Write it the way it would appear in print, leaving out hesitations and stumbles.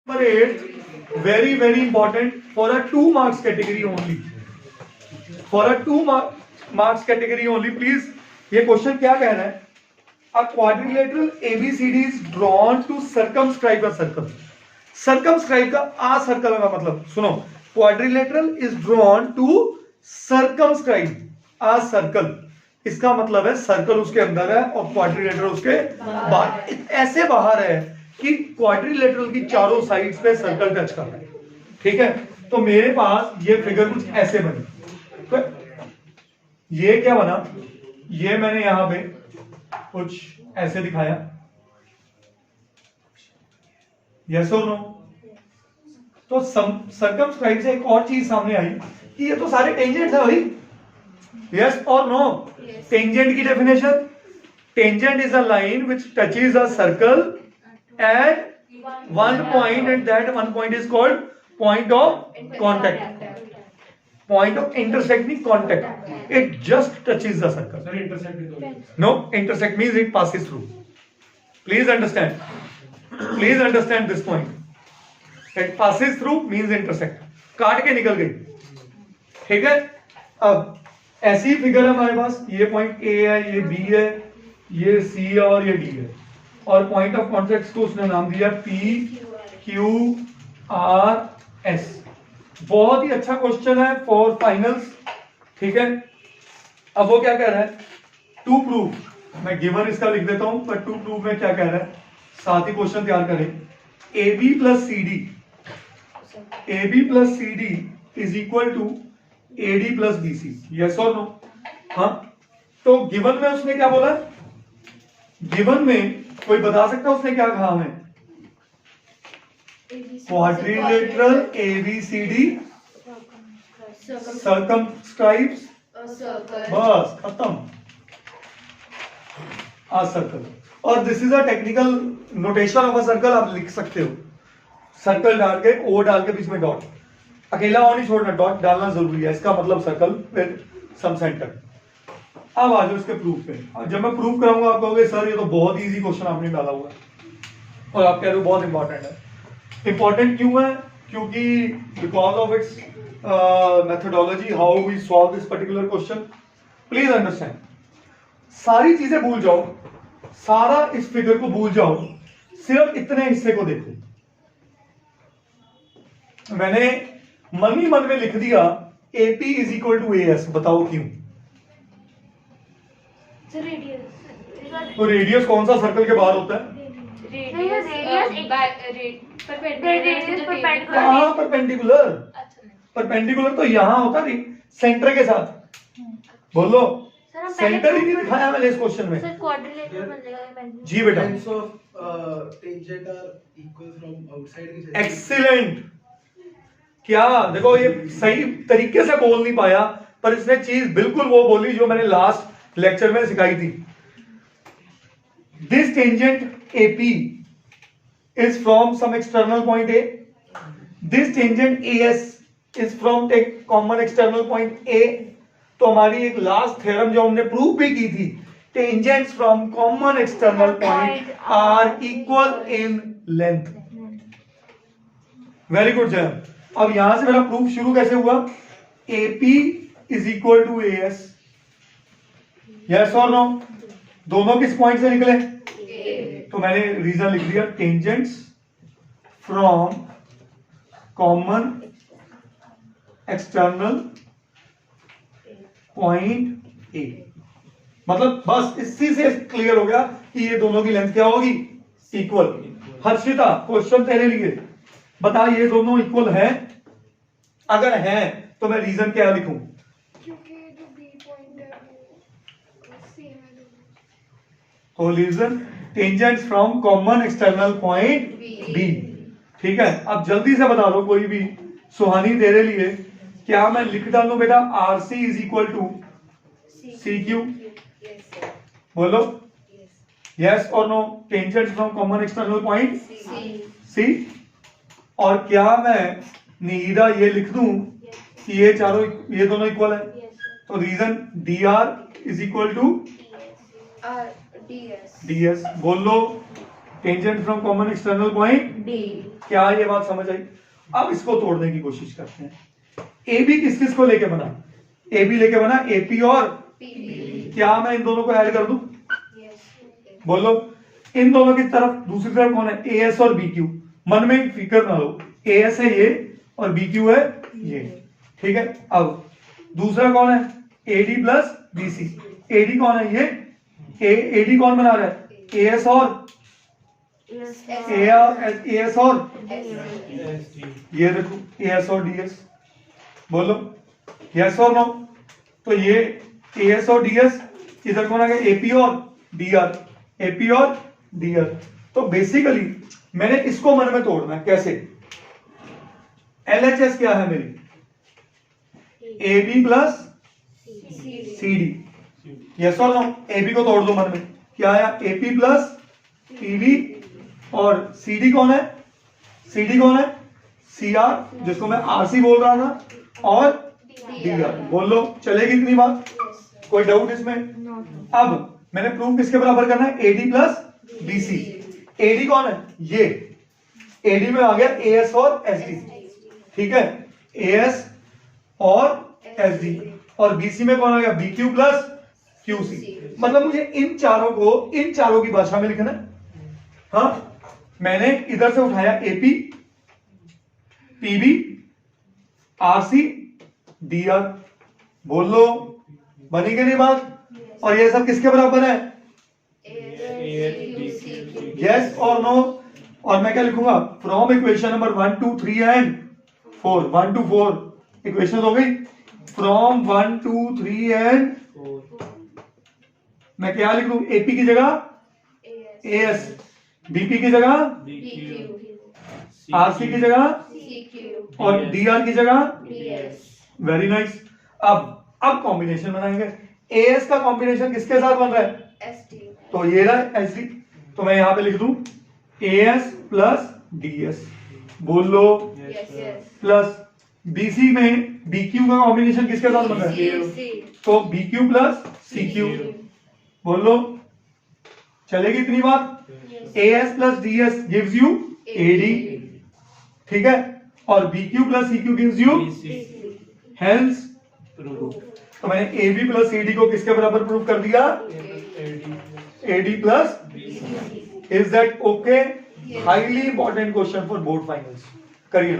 Number 8, very very important for a 2 marks category only. For a 2 marks category only, please. ये question क्या कह रहा है? A quadrilateral ABCD is drawn to circumscribe a circle. Circumscribe का आ circle का मतलब सुनो, quadrilateral is drawn to circumscribe a circle. इसका मतलब है सर्कल उसके अंदर है और क्वाड्रिलेटरल उसके बाहर, ऐसे बाहर है कि क्वाड्रिलेटरल की चारों साइड्स पे सर्कल टच कर रहा है. ठीक है, तो मेरे पास ये फिगर कुछ ऐसे बनी. तो ये क्या बना, ये मैंने यहां पे कुछ ऐसे दिखाया. यस और नो? तो सर्कमस्क्राइब से एक और चीज सामने आई कि ये तो सारे टेंजेंट्स है भाई. यस और नो? टेंजेंट की definition, tangent is a line which touches a circle at one point and that one point is called point of contact, point of intersecting contact. It just touches the circle. Sir, intersect is No, intersect means it passes through. Please understand, please understand this point. It passes through means intersect. काट के निकल गई. ठीक है, अब ऐसी figure है हमारे पास, ये पॉइंट ए है, ये बी है, ये सी है और ये डी है, और पॉइंट ऑफ कॉन्टैक्ट को उसने नाम दिया पी क्यू आर एस. बहुत ही अच्छा क्वेश्चन है फॉर फाइनल्स. ठीक है, अब वो क्या कह रहा है? टू प्रूव, मैं गिवन इसका लिख देता हूं, पर टू प्रूव में क्या कह रहा है, साथ ही क्वेश्चन तैयार करें. A B plus C D, A B plus C D is equal to A D plus B C. Yes और नो? हाँ, तो गिवन में उसने क्या बोला? गिवन में कोई बता सकता है उसने क्या कहा हमें? क्वाड्रिलेटरल एबीसीडी सर्कमस्क्राइब्स, बस खत्म, आ सर्कल. और this is a technical notation of a circle. आप लिख सकते हो सर्कल डाल के, ओ डाल के बीच में डॉट, अकेला ओ नहीं छोड़ना, डॉट डालना जरूरी है. इसका मतलब सर्कल विद सम सेंटर. अब आ जाओ इसके प्रूफ पे. जब मैं प्रूफ कराऊंगा आप कहोगे सर ये तो बहुत इजी क्वेश्चन आपने डाला हुआ है, और आप कह रहे हो बहुत इंपॉर्टेंट है. इंपॉर्टेंट क्यों है? क्योंकि because of its methodology how we solve this particular question. Please understand, सारी चीजें भूल जाओ, सारा इस फिगर को भूल जाओ, सिर्फ इतने हिस्से को देखो. मैंने मन ही मन में लिख दिया AP is equal to A S. बताओ क्यों? तो रेडियस कौन सा सर्कल के बाहर होता है? हाँ, परपेंडिकुलर. परपेंडिकुलर तो यहां होता नहीं, सेंटर के साथ. बोलो, सेंटर ही नहीं दिखाया मैंने इस क्वेश्चन में. सर क्वाड्रिलेटरल बन जाएगा. जी बेटा, Lengths of tangent are equal from outside की side. एक्सीलेंट. क्या देखो, ये सही तरीके से बोल नहीं पाया, पर इसने चीज बिल्कुल वो बोली जो मैंने लास्ट लेक्चर में सिखाई थी. This tangent AP is from some external point A. This tangent AS is from a common external point A. तो हमारी एक लास्ट थ्योरम जो हमने प्रूव भी की थी, tangents from common external point are equal in length. Very good Jay. अब यहां से मेरा प्रूफ शुरू कैसे हुआ? AP is equal to AS. Yes और नो? दोनों किस पॉइंट से निकले? तो मैंने रीजन लिख दिया, tangents from common external point A. मतलब बस इसी से क्लियर हो गया कि ये दोनों की लेंथ क्या होगी? इक्वल. हर्षिता, क्वेश्चन तेरे लिए, बता ये दोनों इक्वल है? अगर है तो मैं रीजन क्या लिखूं? क्योंकि जो बी पॉइंट है वो सेम है दोनों. तो reason tangents from common external point B. ठीक है, अब जल्दी से बता दो कोई भी. सुहानी तेरे लिए, क्या मैं लिख डालूं बेटा RC is equal to CQ? बोलो यस और no? Tangents from common external point C. और क्या मैं नीदा ये लिख दूं कि ये चारों, ये दोनों इक्वल है? तो reason DR is equal to DS. बोल लो tangent from common external point D. क्या ये बात समझ आई? अब इसको तोड़ने की कोशिश करते हैं। ए बी किस किस को लेके बना? ए बी लेके बना एपी और PB. क्या मैं इन दोनों को ऐड कर दूं? Yes. बोलो इन दोनों की तरफ दूसरी तरफ कौन है? ए एस और बी क्यू। मन में फिक्र ना लो, ए एस है ये और बी क्यू है ये, ठीक है। अब दूसरा कौन है? AD plus BC. एडी कौन है? ये एडी कौन बना रहा है? ए एस और Yes. ए एस और SC. ये देखो ए एस और डी एस। बोलो यस और नो? तो ये ए एस और डी एस इधर कौन आ गया? एपी और डी आर। एपी और डी आर। तो बेसिकली मैंने इसको मन में तोड़ना है। कैसे? एल एच एस क्या है मेरी? A B plus CD. C D. Yes और नो? ए बी को तोड़ दो मन में, क्या आया? एपी प्लस पीबी और सी डी कौन है? सी डी कौन है? सी आर, जिसको मैं आरसी बोल रहा था, और डी आर। बोल लो चलेगी इतनी बात? Yes. कोई डाउट इसमें? No. अब मैंने प्रूव किसके बराबर करना है? AD plus BC. एडी कौन है? ये एडी में आ गया एएस और एसडी, ठीक है। एएस और एसडी। और बीसी में कौन आ गया? BQ plus QC. मतलब मुझे इन चारों की भाषा में लिखना है। हाँ, मैंने इधर से उठाया एपी, पीबी, आरसी, डीआर। बोल लो बनी कि नहीं बात? और ये सब किसके बराबर है? यस और नो? और मैं क्या लिखूंगा? From equation number 1 2 3 and 4। 1 2 4 equation हो गई। फ्रॉम 1 2 3 एंड मैं क्या लिख लूं? एपी की जगह एएस, बीपी की जगह PQ. आरसी की जगह CQ. और डीआर की जगह। DS. Very nice. अब कॉम्बिनेशन बनाएंगे। एएस का कॉम्बिनेशन किसके साथ बन रहा है? SD. तो ये रहा एसडी। तो मैं यहां पे लिख दूं एएस प्लस डीएस। बोल लो Yes. Yes. प्लस बीसी में बीक्यू का कॉम्बिनेशन किसके साथ बन रहा है? CQ. तो बीक्यू प्लस सीक्यू। बोल लो चलेगी इतनी बात? AS plus DS gives you AD, ठीक है। और BQ plus CQ gives you hence. तो मैंने एबी प्लस सीडी को किसके बराबर प्रूव कर दिया? AD plus. Is that okay? Highly important question for board finals. करिए।